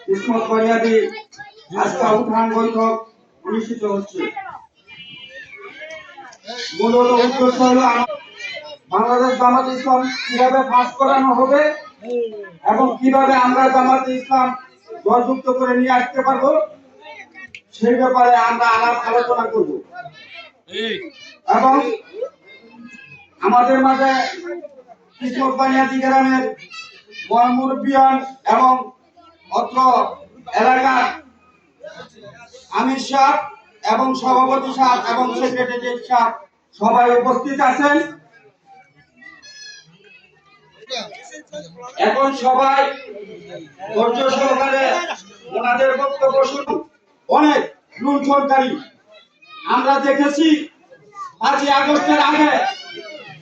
কিসমত বুনিয়াদী আজকে উত্থান বৈঠক অনুষ্ঠিত হচ্ছে। মূলত উদ্দেশ্য হলো বাংলাদেশ জামাত ইসলাম কিভাবে ফাঁস করানো হবে এবং কিভাবে আমরা জামাত ইসলাম জয়যুক্ত করে নিয়ে আসতে পারবো সেই ব্যাপারে আমরা আলাপ আলোচনা করব। এবং আমাদের মাঝে কিসমত বুনিয়াদী গ্রামের মুরব্বিয়ান এবং অত্র এলাকার আমির সাহেব এবং সভাপতি সাহেব এবং সেক্রেটারি সাহেব সবাই উপস্থিত আছেন। এখন সবাই ধৈর্য সহকারে ওনাদের বক্তব্য শুনুন। অনেক লুণ্ঠনকারী আমরা দেখেছি 5ই আগস্টের আগে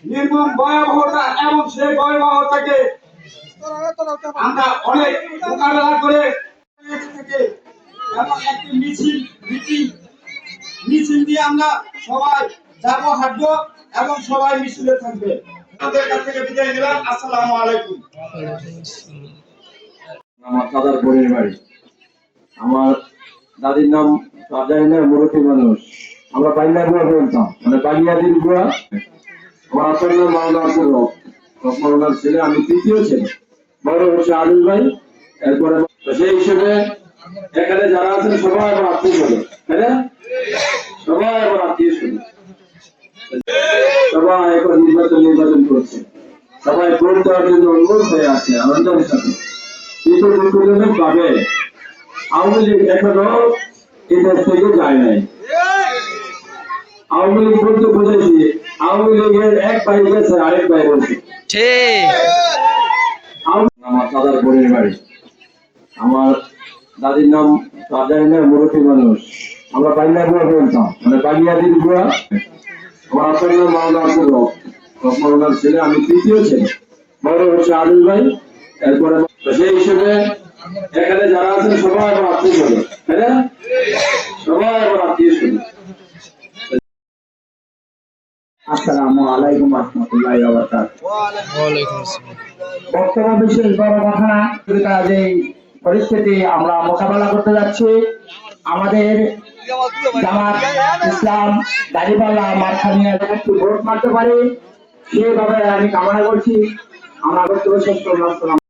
নির্মম ভয়াবহতা এবং সেই ভয়াবহতাকে আমরা অনেক মোকাবেলা করে এবং একটি মিছিল দিয়ে আমরা সবাই যাবো, হাঁটবো এবং সবাই মিছিলে থাকবে। আপনাদের কাছ থেকে বিদায় নিলাম। আসসালামু আলাইকুম। আমার দাদার বোনের বাড়ি, আমার দাদির নাম শাহজাহানের মুরব্বী মানুষ, আমরা বাংলা বুয়া বলতাম, মানে বালিয়াদির বুয়া। আমার আসল নাম মাওলানা আব্দুল হক, মাওলানার ছেলে, আমি তৃতীয় ছেলে, বড় হচ্ছে আলুল ভাই। এরপরে সেই হিসেবে এখানে যারা আছেন সবাই আমার আত্মীয় স্বজন, তাই না? সবাই আমার আত্মীয় স্বজন, সবাই এখন নির্বাচন করছে, সবাই ভোট দেওয়ার জন্য অনুরোধ হয়ে আছে আনন্দের সাথে। কিন্তু দুঃখজনক ভাবে আওয়ামী লীগ এখনো এই দেশ থেকে যায় নাই। আওয়ামী লীগ বলতে বুঝেছি, আওয়ামী লীগের এক ভাই গেছে, আরেক ভাই বলছে। আমার দাদার বোনের বাড়ি, আমার দাদির নাম শাহজাহানের মুরব্বী মানুষ, আমরা বাংলা বুয়া বলতাম, মানে বালিয়াদির বুয়া। আমার আসল নাম মাওলানা আব্দুল হক, মাওলানার ছেলে, আমি তৃতীয় ছেলে, বড় হচ্ছে আলুল ভাই। এরপরে সেই হিসেবে এখানে যারা আছেন সবাই আমার আত্মীয় স্বজন, তাই না? সবাই আমার আত্মীয় স্বজন। আসসালামু আলাইকুম রহমতুল্লাহি ওয়া বারাকাতুহু। ওয়ালাইকুম আসসালাম। বক্তব্য বিশেষ বড় কথা না, যে পরিস্থিতি আমরা মোকাবেলা করতে যাচ্ছি, আমাদের জামাত ইসলাম দাঁড়িপাল্লা মার্কা নিয়ে একটু ভোট মারতে পারি, সেভাবে আমি কামনা করছি। আমরা বক্তব্য শেষ করলাম।